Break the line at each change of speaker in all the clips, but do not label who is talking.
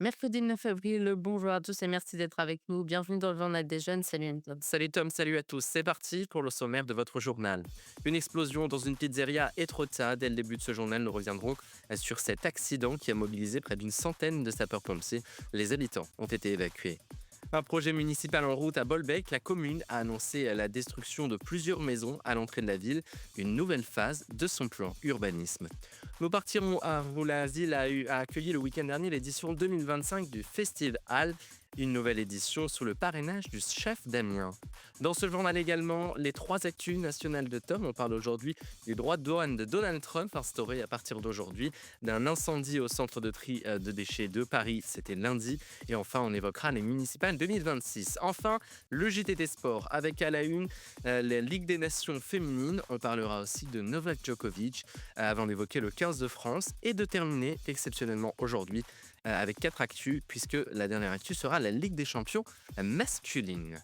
Mercredi 9 avril, bonjour à tous et merci d'être avec nous. Bienvenue dans le Journal des Jeunes. Salut Anton.
Salut Tom, salut à tous. C'est parti pour le sommaire de votre journal. Une explosion dans une pizzeria à Etretat. Dès le début de ce journal, nous reviendrons sur cet accident qui a mobilisé près d'une centaine de sapeurs-pompiers. Les habitants ont été évacués. Un projet municipal en route à Bolbec, la commune a annoncé la destruction de plusieurs maisons à l'entrée de la ville, une nouvelle phase de son plan urbanisme. Nous partirons à Roula-Asile a accueilli le week-end dernier l'édition 2025 du Festival, une nouvelle édition sous le parrainage du chef Damien. Dans ce journal également, les trois actus nationales de Tom. On parle aujourd'hui du droit de douane de Donald Trump instauré à partir d'aujourd'hui, d'un incendie au centre de tri de déchets de Paris, c'était lundi, et enfin on évoquera les municipales 2026. Enfin, le JT Sport avec à la une la Ligue des Nations féminines. On parlera aussi de Novak Djokovic avant d'évoquer le 15 de France et de terminer exceptionnellement aujourd'hui avec 4 actus, puisque la dernière actu sera la Ligue des champions masculine.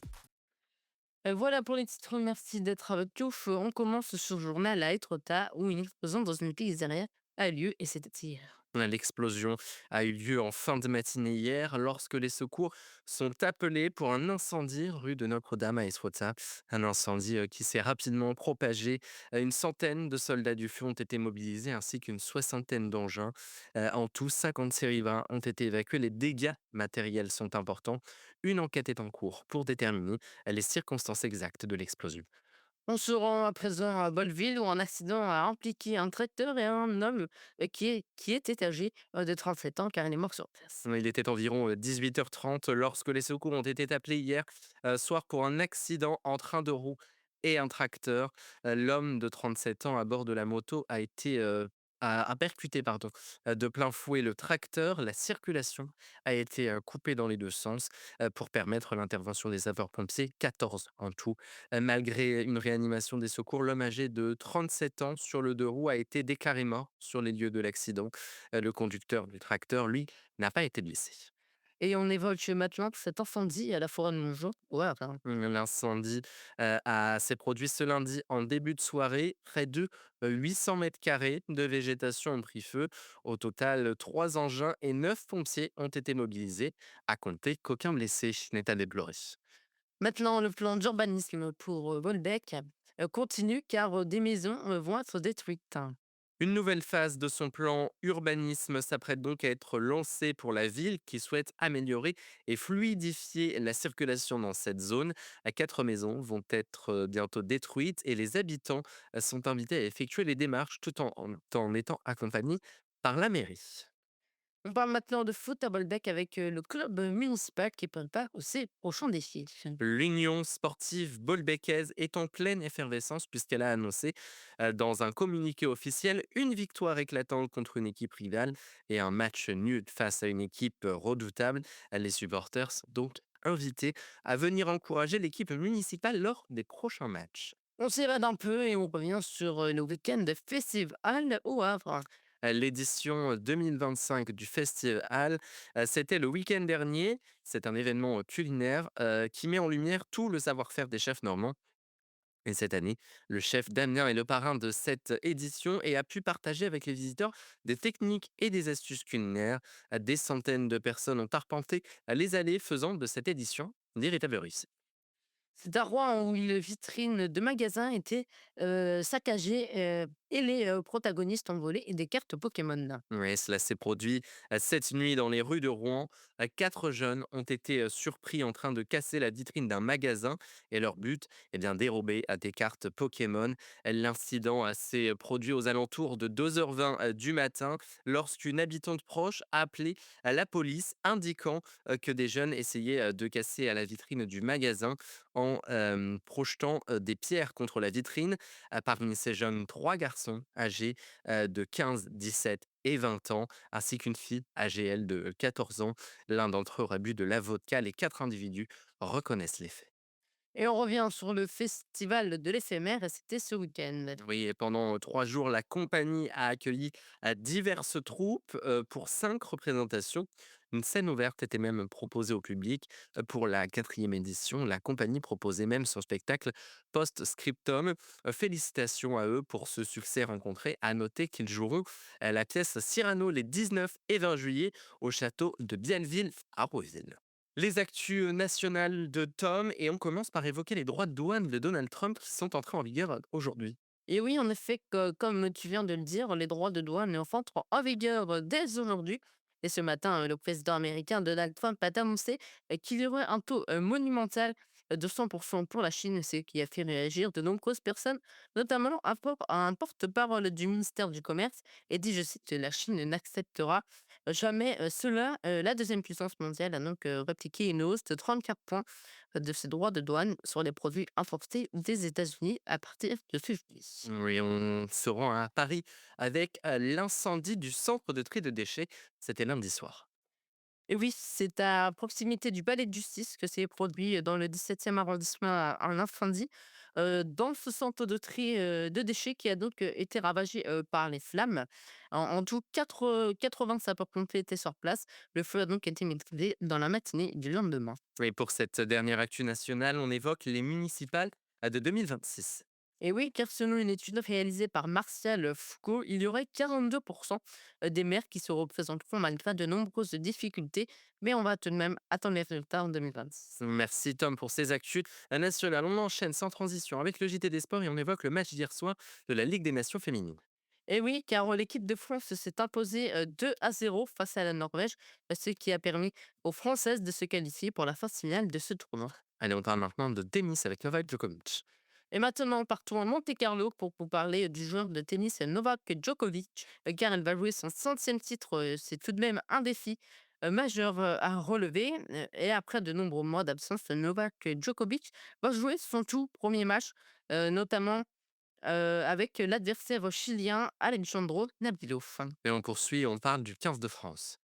Voilà pour les titres. Merci d'être avec nous. On commence ce journal à Etretat où une explosion dans une pizzeria a lieu et c'était hier.
L'explosion a eu lieu en fin de matinée hier lorsque les secours sont appelés pour un incendie rue de Notre-Dame à Etretat. Un incendie qui s'est rapidement propagé. Une centaine de soldats du feu ont été mobilisés ainsi qu'une soixantaine d'engins. En tout, 50 riverains ont été évacués. Les dégâts matériels sont importants. Une enquête est en cours pour déterminer les circonstances exactes de l'explosion.
On se rend à présent à Bolleville où un accident a impliqué un tracteur et un homme qui était âgé de 37 ans car il est mort sur place.
Il était environ 18h30 lorsque les secours ont été appelés hier soir pour un accident entre un deux roues et un tracteur. L'homme de 37 ans à bord de la moto a percuté de plein fouet le tracteur. La circulation a été coupée dans les deux sens pour permettre l'intervention des sapeurs-pompiers, 14 en tout. Malgré une réanimation des secours, l'homme âgé de 37 ans sur le deux roues a été déclaré mort sur les lieux de l'accident. Le conducteur du tracteur, lui, n'a pas été blessé.
Et on évoque maintenant cet incendie à la forêt de Montjean. Ouais, enfin,
L'incendie, s'est produit ce lundi en début de soirée. Près de 800 carrés de végétation ont pris feu. Au total, 3 engins et 9 pompiers ont été mobilisés, à compter qu'aucun blessé n'est à déplorer.
maintenant, le plan d'urbanisme pour Bolbec continue car des maisons vont être détruites.
Une nouvelle phase de son plan urbanisme s'apprête donc à être lancée pour la ville qui souhaite améliorer et fluidifier la circulation dans cette zone. 4 maisons vont être bientôt détruites et les habitants sont invités à effectuer les démarches tout en étant accompagnés par la mairie.
On parle maintenant de foot à Bolbec avec le club municipal qui prépare aussi prochain défi.
L'Union sportive bolbeckaise est en pleine effervescence puisqu'elle a annoncé dans un communiqué officiel une victoire éclatante contre une équipe rivale et un match nul face à une équipe redoutable. Les supporters sont donc invités à venir encourager l'équipe municipale lors des prochains matchs.
On s'évade un peu et on revient sur le week-end de festival au Havre.
L'édition 2025 du festival, c'était le week-end dernier. C'est un événement culinaire qui met en lumière tout le savoir-faire des chefs normands. Et cette année, le chef Damien est le parrain de cette édition et a pu partager avec les visiteurs des techniques et des astuces culinaires. Des centaines de personnes ont arpenté les allées faisant de cette édition une véritable réussite.
C'est à Rouen où une vitrine de magasin était saccagée et les protagonistes ont volé des cartes Pokémon.
Oui, cela s'est produit cette nuit dans les rues de Rouen. 4 jeunes ont été surpris en train de casser la vitrine d'un magasin et leur but, eh bien, dérober à des cartes Pokémon. L'incident s'est produit aux alentours de 2h20 du matin lorsqu'une habitante proche a appelé la police indiquant que des jeunes essayaient de casser à la vitrine du magasin en projetant des pierres contre la vitrine. Parmi ces jeunes, 3 garçons âgés de 15, 17 et 20 ans, ainsi qu'une fille âgée, elle, de 14 ans. L'un d'entre eux aurait bu de la vodka. Les 4 individus reconnaissent les faits.
Et on revient sur le festival de l'éphémère et c'était ce week-end.
Oui, et pendant 3 jours, la compagnie a accueilli diverses troupes pour 5 représentations. Une scène ouverte était même proposée au public. Pour la quatrième édition, la compagnie proposait même son spectacle post-scriptum. Félicitations à eux pour ce succès rencontré. À noter qu'ils joueront la pièce Cyrano les 19 et 20 juillet au château de Bienville à Roseville. Les actus nationales de Tom, et on commence par évoquer les droits de douane de Donald Trump qui sont entrés en vigueur aujourd'hui.
Et oui, en effet, comme tu viens de le dire, les droits de douane entrent en vigueur dès aujourd'hui. Et ce matin, le président américain Donald Trump a annoncé qu'il y aurait un taux monumental de 100% pour la Chine, ce qui a fait réagir de nombreuses personnes, notamment un porte-parole du ministère du Commerce, et dit, je cite, la Chine n'acceptera jamais cela. La deuxième puissance mondiale a donc répliqué une hausse de 34 points de ses droits de douane sur les produits importés des États-Unis à partir de février.
Oui, on se rend à Paris avec l'incendie du centre de tri de déchets. C'était lundi soir.
Et oui, c'est à proximité du palais de justice que s'est produit dans le 17e arrondissement un incendie dans ce centre de tri de déchets qui a donc été ravagé par les flammes. En tout, 80 sapeurs-pompiers étaient sur place. Le feu a donc été maîtrisé dans la matinée du lendemain.
Oui, pour cette dernière actu nationale, on évoque les municipales de 2026.
Et oui, car selon une étude réalisée par Martial Foucault, il y aurait 42% des maires qui se représenteront malgré de nombreuses difficultés, mais on va tout de même attendre les résultats en 2026.
Merci Tom pour ces actus nationales. On enchaîne sans transition avec le JT des sports et on évoque le match d'hier soir de la Ligue des Nations féminines.
Et oui, car l'équipe de France s'est imposée 2-0 face à la Norvège, ce qui a permis aux Françaises de se qualifier pour la phase finale de ce tournoi.
Allez, on parle maintenant de tennis avec Novak Djokovic.
Et maintenant, partons à Monte-Carlo pour vous parler du joueur de tennis Novak Djokovic, car elle va jouer son centième titre. C'est tout de même un défi majeur à relever. Et après de nombreux mois d'absence, Novak Djokovic va jouer son tout premier match, notamment avec l'adversaire chilien Alejandro Nabilov.
Et on poursuit, on parle du 15 de France.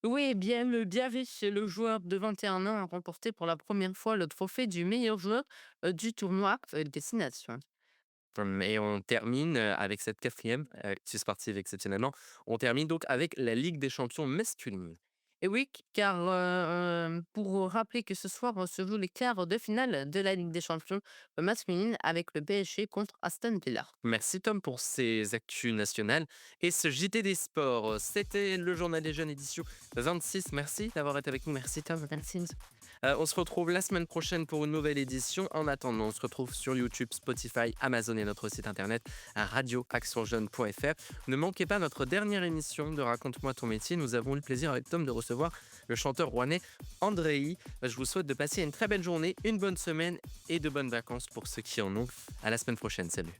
Oui, bien le Biarritz, le joueur de 21 ans, a remporté pour la première fois le trophée du meilleur joueur du tournoi Destination.
Et on termine avec cette quatrième actu sportive exceptionnellement. On termine donc avec la Ligue des champions masculine.
Et oui, car pour rappeler que ce soir se jouent les quarts de finale de la Ligue des champions masculine avec le PSG contre Aston Villa.
Merci Tom pour ces actus nationales et ce JT des sports. C'était le journal des jeunes édition 26. Merci d'avoir été avec nous. Merci Tom.
Merci.
On se retrouve la semaine prochaine pour une nouvelle édition. En attendant, on se retrouve sur YouTube, Spotify, Amazon et notre site internet à radioactionjeune.fr. Ne manquez pas notre dernière émission de Raconte-moi ton métier. Nous avons eu le plaisir avec Tom de recevoir le chanteur rouennais Andréi. Je vous souhaite de passer une très belle journée, une bonne semaine et de bonnes vacances pour ceux qui en ont. À la semaine prochaine. Salut.